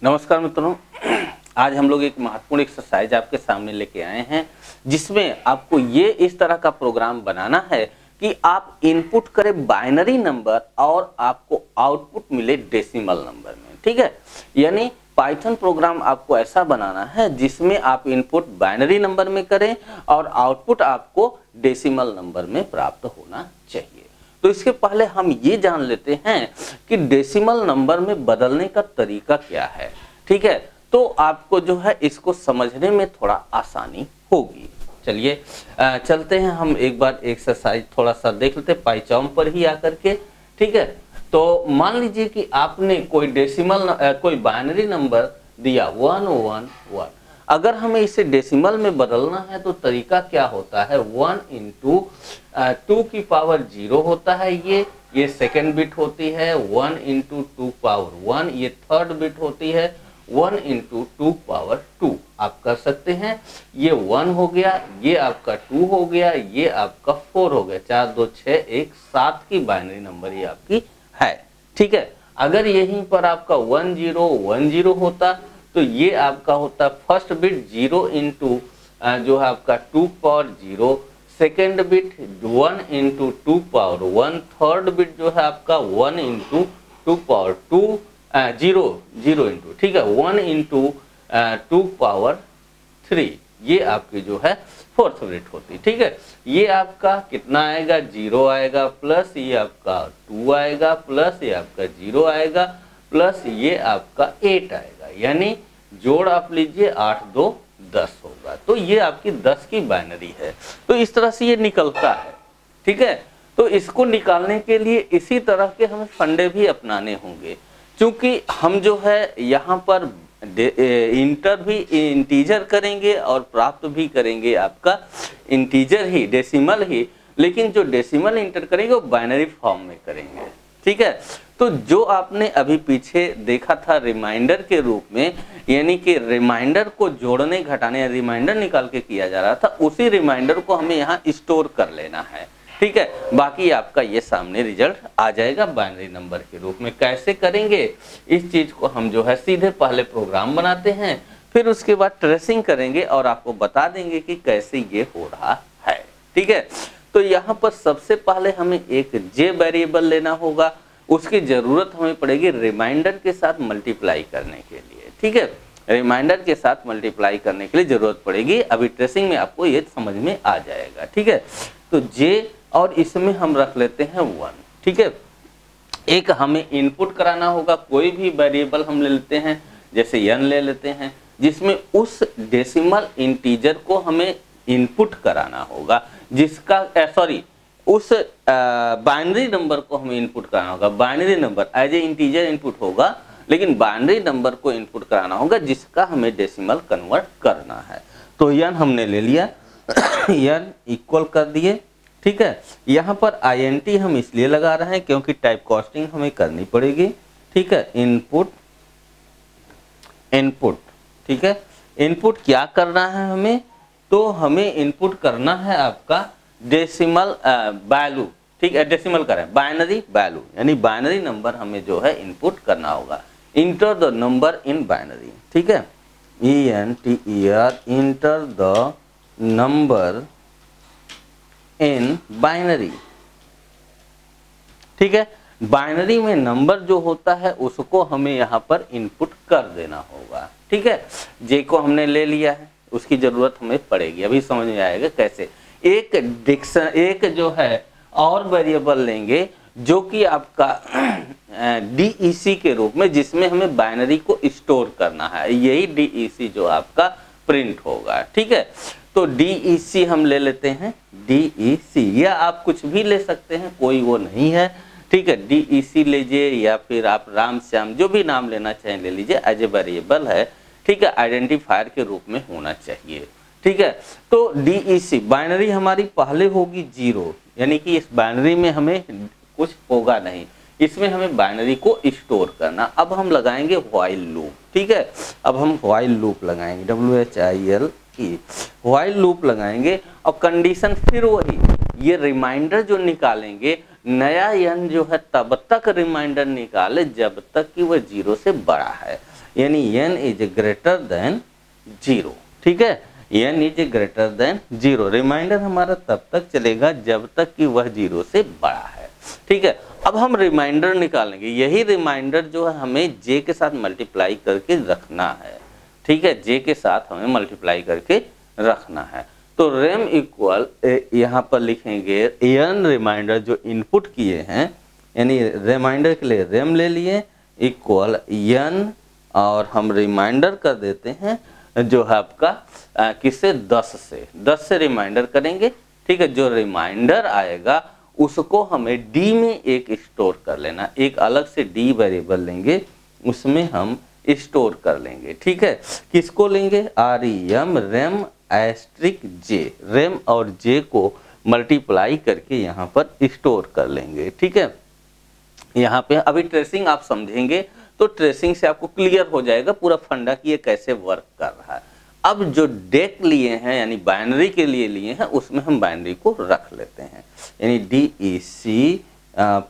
नमस्कार मित्रों, आज हम लोग एक महत्वपूर्ण एक्सरसाइज आपके सामने लेके आए हैं जिसमें आपको ये इस तरह का प्रोग्राम बनाना है कि आप इनपुट करें बाइनरी नंबर और आपको आउटपुट मिले डेसिमल नंबर में। ठीक है, यानी पाइथन प्रोग्राम आपको ऐसा बनाना है जिसमें आप इनपुट बाइनरी नंबर में करें और आउटपुट आपको डेसिमल नंबर में प्राप्त होना चाहिए। तो इसके पहले हम ये जान लेते हैं कि डेसिमल नंबर में बदलने का तरीका क्या है। ठीक है, तो आपको जो है इसको समझने में थोड़ा आसानी होगी। चलिए चलते हैं, हम एक बार एक्सरसाइज थोड़ा सा देख लेते हैं पाइथन पर ही आकर के। ठीक है, तो मान लीजिए कि आपने कोई डेसिमल कोई बाइनरी नंबर दिया 111। अगर हमें इसे डेसिमल में बदलना है तो तरीका क्या होता है, 1 इंटू 2 की पावर 0 होता है, ये सेकेंड बिट होती है। 1 इंटू 2 पावर 1 ये थर्ड बिट होती है। 1 इंटू 2 पावर 2 आप कर सकते हैं। ये 1 हो गया, ये आपका 2 हो गया, ये आपका 4 हो गया। 4 2 6 1 7 की बाइनरी नंबर ये आपकी है। ठीक है, अगर यहीं पर आपका 1010 होता तो ये आपका होता फर्स्ट बिट 0 इंटू जो है आपका 2 power 0, second bit 1 into 2 power 1, third bit जो है आपका 1 इंटू 2 पावर 2 0 इंटू, ठीक है, 1 इंटू 2 पावर 3, ये आपकी जो है फोर्थ बिट होती। ठीक है, ये आपका कितना आएगा, 0 आएगा, प्लस ये आपका 2 आएगा, प्लस ये आपका 0 आएगा, प्लस ये आपका 8 आएगा, यानी जोड़ आप लीजिए 8 2 10 होगा। तो ये आपकी 10 की बाइनरी है। तो इस तरह से ये निकलता है। ठीक है, तो इसको निकालने के लिए इसी तरह के हमें फंडे भी अपनाने होंगे, क्योंकि हम जो है यहाँ पर इंटर भी इंटीजर करेंगे और प्राप्त भी करेंगे आपका इंटीजर ही, डेसिमल ही, लेकिन जो डेसिमल इंटर करेंगे वो बाइनरी फॉर्म में करेंगे। ठीक है, तो जो आपने अभी पीछे देखा था रिमाइंडर के रूप में, यानी कि रिमाइंडर को जोड़ने घटाने रिमाइंडर निकाल के किया जा रहा था, उसी रिमाइंडर को हमें यहाँ स्टोर कर लेना है। ठीक है, बाकी आपका ये सामने रिजल्ट आ जाएगा बाइनरी नंबर के रूप में। कैसे करेंगे इस चीज को हम जो है सीधे पहले प्रोग्राम बनाते हैं, फिर उसके बाद ट्रेसिंग करेंगे और आपको बता देंगे कि कैसे ये हो रहा है। ठीक है, तो यहाँ पर सबसे पहले हमें एक जे वेरिएबल लेना होगा, उसकी जरूरत हमें पड़ेगी रिमाइंडर के साथ मल्टीप्लाई करने के लिए। ठीक है, रिमाइंडर के साथ मल्टीप्लाई करने के लिए जरूरत पड़ेगी। अभी ट्रेसिंग में आपको ये समझ में आ जाएगा। ठीक है, तो जे और इसमें हम रख लेते हैं 1। ठीक है, एक हमें इनपुट कराना होगा, कोई भी वेरिएबल हम ले लेते हैं, जैसे n ले लेते हैं, जिसमें उस डेसिमल इंटीजर को हमें इनपुट कराना होगा, जिसका उस बाइनरी नंबर को हमें इनपुट कराना होगा। Binary number as a integer input होगा, लेकिन बाइनरी नंबर को इनपुट कराना होगा जिसका हमें डेसिमल कन्वर्ट करना है। तो n हमने ले लिया, n इक्वल कर दिए। ठीक है, यहाँ पर INT हम इसलिए लगा रहे हैं क्योंकि टाइप कास्टिंग हमें करनी पड़ेगी। ठीक है, इनपुट। ठीक है, इनपुट क्या करना है हमें, तो हमें इनपुट करना है आपका डेसिमल वैल्यू। ठीक है, डेसिमल करें बाइनरी वैल्यू, यानी बाइनरी नंबर हमें जो है इनपुट करना होगा। Enter the number in binary. ठीक है, ENTER, enter the number in binary. ठीक है, बाइनरी में नंबर जो होता है उसको हमें यहाँ पर इनपुट कर देना होगा। ठीक है, जे को हमने ले लिया है, उसकी जरूरत हमें पड़ेगी, अभी समझ में आएगा कैसे। एक जो है और वेरिएबल लेंगे जो कि आपका DEC के रूप में, जिसमें हमें बाइनरी को स्टोर करना है, यही DEC जो आपका प्रिंट होगा। ठीक है, तो DEC हम ले लेते हैं, DEC, या आप कुछ भी ले सकते हैं, कोई वो नहीं है। ठीक है, DEC लीजिए या फिर आप राम श्याम जो भी नाम लेना चाहें ले लीजिए, एज ए वेरिएबल है। ठीक है, आइडेंटिफायर के रूप में होना चाहिए। ठीक है, तो DEC बाइनरी हमारी पहले होगी 0, यानी कि इस बाइनरी में हमें कुछ होगा नहीं, इसमें हमें बाइनरी को स्टोर करना। अब हम लगाएंगे व्हाइल लूप। ठीक है, अब हम व्हाइल लूप लगाएंगे, WHILE, व्हाइल लूप लगाएंगे और कंडीशन फिर वही, ये रिमाइंडर जो निकालेंगे नया n जो है तब तक रिमाइंडर निकाले जब तक कि वह 0 से बड़ा है, यानी n इज ग्रेटर देन 0। ठीक है, n is greater than 0, remainder हमारा तब तक चलेगा जब तक कि वह 0 से बड़ा है। ठीक है, अब हम रिमाइंडर निकालेंगे। यही रिमाइंडर जो है हमें j के साथ मल्टीप्लाई करके रखना है। ठीक है, j के साथ हमें मल्टीप्लाई करके रखना है। तो रेम इक्वल यहाँ पर लिखेंगे n रिमाइंडर जो इनपुट किए हैं, यानी रिमाइंडर के लिए रेम ले लिए इक्वल n, और हम रिमाइंडर कर देते हैं जो है आपका किससे 10 से रिमाइंडर करेंगे। ठीक है, जो रिमाइंडर आएगा उसको हमें d में एक स्टोर कर लेना, एक अलग से d वेरिएबल लेंगे, उसमें हम स्टोर कर लेंगे। ठीक है, किसको लेंगे, rem rem asterisk j, rem और j को मल्टीप्लाई करके यहाँ पर स्टोर कर लेंगे। ठीक है, यहाँ पे अभी ट्रेसिंग आप समझेंगे तो ट्रेसिंग से आपको क्लियर हो जाएगा पूरा फंडा कि ये कैसे वर्क कर रहा है। अब जो डेक लिए हैं यानी बाइनरी के लिए हैं, उसमें हम बाइनरी को रख लेते हैं, यानी DEC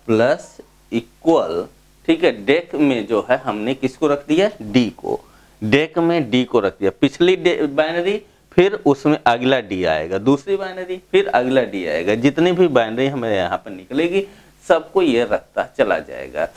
प्लस इक्वल। ठीक है, डेक में जो है हमने किसको रख दिया, D को, डेक में D को रख दिया। पिछली बाइनरी फिर उसमें अगला D आएगा, दूसरी बाइनरी फिर अगला D आएगा, जितनी भी बाइनरी हमें यहाँ पर निकलेगी सबको ये रखता चला जाएगा।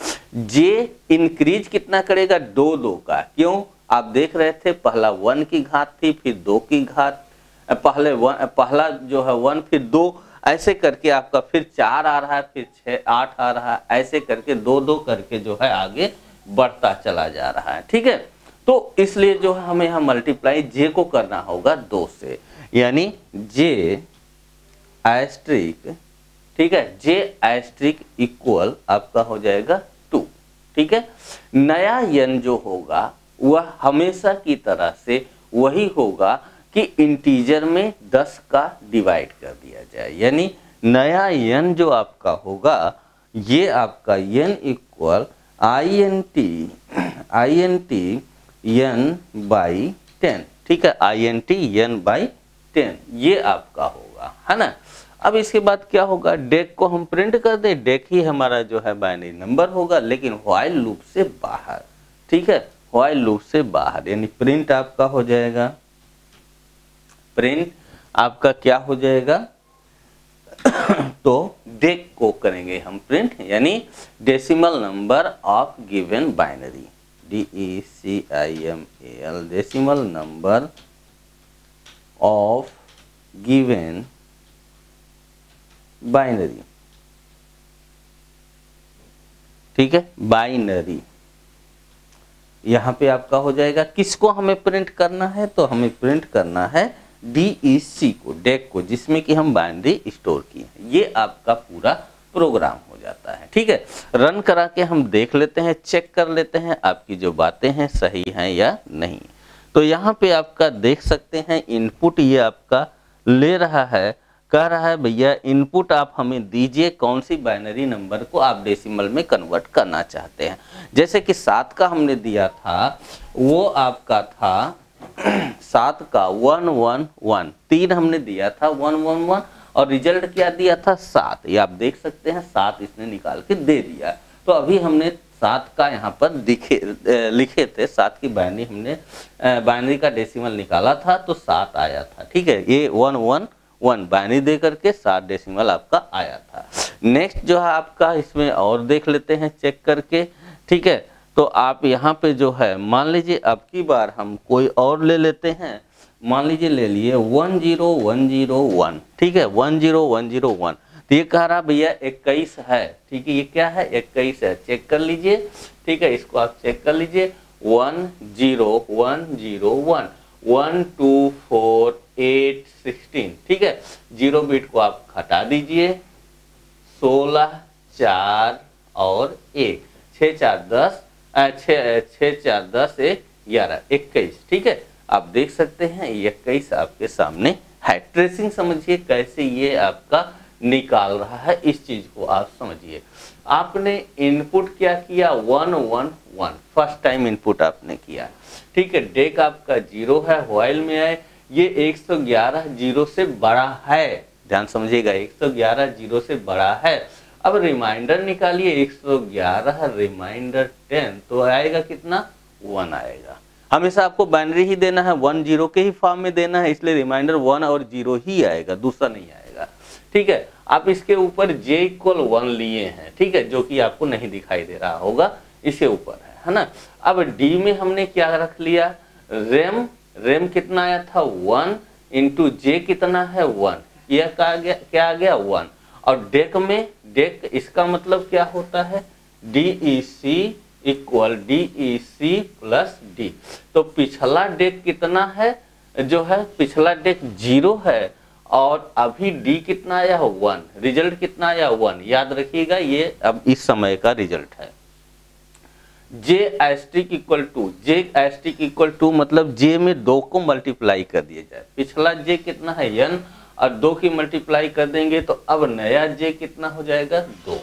J इंक्रीज कितना करेगा, 2 का, क्यों, आप देख रहे थे पहला 1 की घात थी, फिर 2 की घात, पहला जो है 1 फिर 2, ऐसे करके आपका फिर 4 आ रहा है, फिर 6 8 आ रहा है, ऐसे करके 2 करके जो है आगे बढ़ता चला जा रहा है। ठीक है, तो इसलिए जो है हमें यहाँ मल्टीप्लाई J को करना होगा 2 से, यानी J एस्ट्रिक, ठीक है, J एस्ट्रिक इक्वल आपका हो जाएगा 2। ठीक है, नया n जो होगा वह हमेशा की तरह से वही होगा कि इंटीजर में 10 का डिवाइड कर दिया जाए, यानी नया n जो आपका होगा ये आपका n equal INT n by 10। ठीक है, INT n बाई 10 ये आपका होगा, है ना। अब इसके बाद क्या होगा, डेक को हम प्रिंट कर दें, डेक ही हमारा जो है बाइनरी नंबर होगा, लेकिन व्हाइल लूप से बाहर। ठीक है, व्हाइल लूप से बाहर, यानी प्रिंट आपका हो जाएगा, प्रिंट आपका क्या हो जाएगा तो डेक को करेंगे हम प्रिंट, यानी decimal number of given binary, DECIMAL, decimal number of given binary. ठीक है, बाइनरी यहाँ पे आपका हो जाएगा। किसको हमें प्रिंट करना है, तो हमें प्रिंट करना है DEC को, डेक को, जिसमें कि हम बाइनरी स्टोर किए हैं। ये आपका पूरा प्रोग्राम हो जाता है। ठीक है, रन करा के हम देख लेते हैं, चेक कर लेते हैं आपकी जो बातें हैं सही हैं या नहीं। तो यहाँ पे आपका देख सकते हैं इनपुट ये आपका ले रहा है, कह रहा है भैया इनपुट आप हमें दीजिए कौन सी बाइनरी नंबर को आप डेसिमल में कन्वर्ट करना चाहते हैं। जैसे कि 7 का हमने दिया था, वो आपका था 7 का 111, 3 हमने दिया था 111, और रिजल्ट क्या दिया था 7। ये आप देख सकते हैं 7 इसने निकाल के दे दिया। तो अभी हमने 7 का यहाँ पर लिखे थे, 7 की बाइनरी हमने बाइनरी का डेसिमल निकाला था तो 7 आया था। ठीक है, ये 111 बाइनरी दे करके 7 डेसिमल आपका आया था। नेक्स्ट जो है आपका इसमें और देख लेते हैं चेक करके। ठीक है, तो आप यहाँ पे जो है मान लीजिए अब की बार हम कोई और ले लेते हैं, मान लीजिए ले लिए 10101। ठीक है, 10101, तो ये कह रहा भैया 21 है। ठीक है, ये क्या है 21 है, चेक कर लीजिए। ठीक है, इसको आप चेक कर लीजिए 10101 1 2 4 8 16। ठीक है, 0 बिट को आप हटा दीजिए, 16 4 और 1, 6 4 10 1 11 21। ठीक है, आप देख सकते हैं 21 आपके सामने है। ट्रेसिंग समझिए कैसे ये आपका निकाल रहा है, इस चीज को आप समझिए। आपने इनपुट क्या किया 111, फर्स्ट टाइम इनपुट आपने किया। ठीक है, डेक आपका 0 है, व्हाइल में है, ये 111 0 से बड़ा है, ध्यान समझिएगा 111 0 से बड़ा है, अब रिमाइंडर निकालिए 111 रिमाइंडर 10 तो आएगा कितना 1 आएगा। हमेशा आपको बाइनरी ही देना है, 1 0 के ही फॉर्म में देना है, इसलिए रिमाइंडर 1 और 0 ही आएगा, दूसरा नहीं आएगा। ठीक है, आप इसके ऊपर j = 1 लिए हैं, ठीक है, जो कि आपको नहीं दिखाई दे रहा होगा, इसके ऊपर है ना। अब d में हमने क्या रख लिया, रेम कितना आया था 1 इंटू j कितना है 1, यह क्या आ गया 1। और डेक में, डेक इसका मतलब क्या होता है DEC = DEC प्लस D। तो पिछला डेक कितना है, जो है पिछला डेक 0 है और अभी D कितना आया 1, रिजल्ट कितना आया 1। याद रखिएगा ये अब इस समय का रिजल्ट है। J*= मतलब J में 2 को मल्टीप्लाई कर दिया जाए, पिछला J कितना है n और 2 की मल्टीप्लाई कर देंगे तो अब नया J कितना हो जाएगा 2,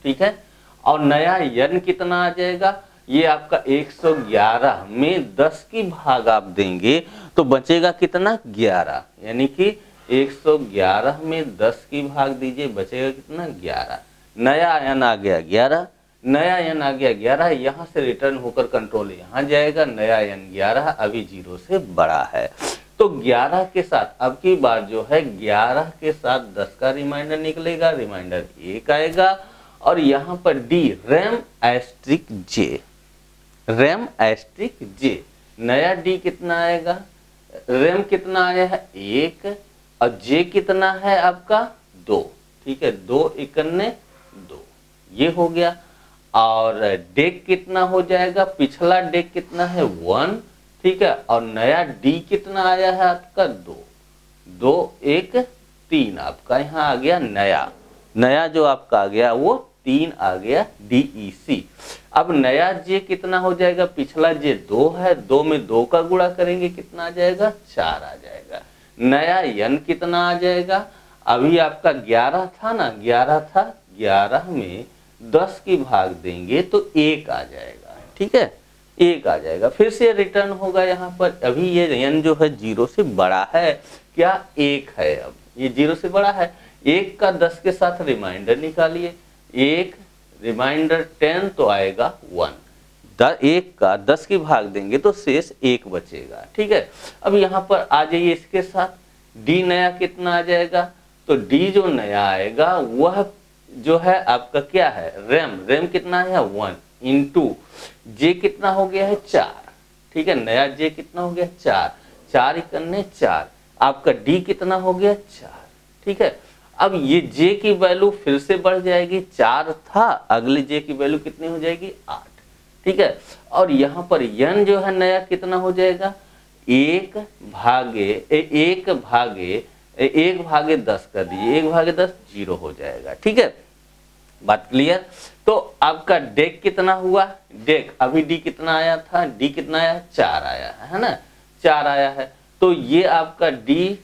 ठीक है। और नया n कितना आ जाएगा, ये आपका 111 में 10 की भाग आप देंगे तो बचेगा कितना 11, यानी कि 111 में 10 की भाग दीजिए बचेगा कितना 11। नया n आ गया 11, नया n आ गया 11, यहाँ से रिटर्न होकर कंट्रोल यहाँ जाएगा, नया n 11 अभी 0 से बड़ा है। तो 11 के साथ अब की बार जो है 11 के साथ 10 का रिमाइंडर निकलेगा, रिमाइंडर 1 आएगा। और यहाँ पर D रेम*J, नया D कितना आएगा, रेम कितना आया है 1 और J कितना है आपका 2, ठीक है, 2 × 2 ये हो गया। और डेक कितना हो जाएगा, पिछला डेक कितना है 1, ठीक है, और नया D कितना आया है आपका 2, 2 1 3 आपका यहाँ आ गया नया जो आपका आ गया वो 3 आ गया DEC। अब नया J कितना हो जाएगा, पिछला J 2 है, 2 में 2 का गुणा करेंगे कितना आ जाएगा 4 आ जाएगा। नया n कितना आ जाएगा, अभी आपका 11 था ना, 11 था, 11 में 10 की भाग देंगे तो 1 आ जाएगा, ठीक है, 1 आ जाएगा। फिर से रिटर्न होगा यहाँ पर, अभी ये n जो है 0 से बड़ा है, क्या 1 है, अब ये 0 से बड़ा है, 1 का 10 के साथ रिमाइंडर निकालिए, 1 रिमाइंडर 10 तो आएगा 1, 1 का 10 की भाग देंगे तो शेष 1 बचेगा, ठीक है। अब यहाँ पर आ जाइए इसके साथ, D नया कितना आ जाएगा, तो D जो नया आएगा वह जो है आपका क्या है रेम कितना है 1 इंटू J कितना हो गया है 4, ठीक है, नया J कितना हो गया 4, 4 × 4, आपका D कितना हो गया 4, ठीक है। अब ये J की वैल्यू फिर से बढ़ जाएगी, 4 था, अगले J की वैल्यू कितनी हो जाएगी 8, ठीक है। और यहाँ पर n जो है नया कितना हो जाएगा 1 भागे 10 कर दीजिए, 1/10 0 हो जाएगा, ठीक है, बात क्लियर। तो आपका डेक कितना हुआ, डेक अभी D कितना आया था, D कितना आया 4 आया है ना, 4 आया है। तो ये आपका D,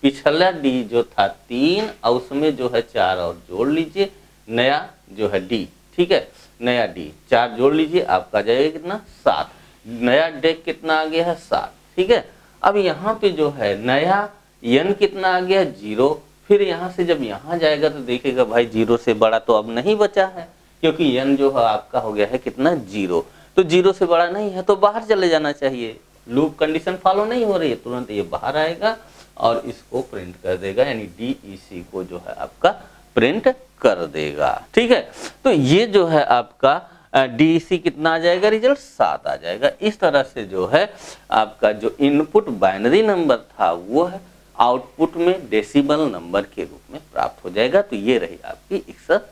पिछला D जो था 3 और उसमें जो है 4 और जोड़ लीजिए, नया जो है D, ठीक है, नया D 4 जोड़ लीजिए, आपका जाएगा कितना 7, नया डेक कितना आ गया है 7, ठीक है। अब यहाँ पे जो है नया n कितना आ गया 0, फिर यहाँ से जब यहाँ जाएगा तो देखिएगा भाई 0 से बड़ा तो अब नहीं बचा है, क्योंकि n जो है आपका हो गया है कितना 0, तो 0 से बड़ा नहीं है तो बाहर चले जाना चाहिए, लूप कंडीशन फॉलो नहीं हो रही है, तुरंत ये बाहर आएगा और इसको प्रिंट कर देगा, यानी DEC को जो है आपका प्रिंट कर देगा, ठीक है। तो ये जो है आपका DEC कितना आ जाएगा, रिजल्ट 7 आ जाएगा। इस तरह से जो है आपका जो इनपुट बाइनरी नंबर था वो है आउटपुट में डेसिमल नंबर के रूप में प्राप्त हो जाएगा। तो ये रही आपकी एक्सरसाइज।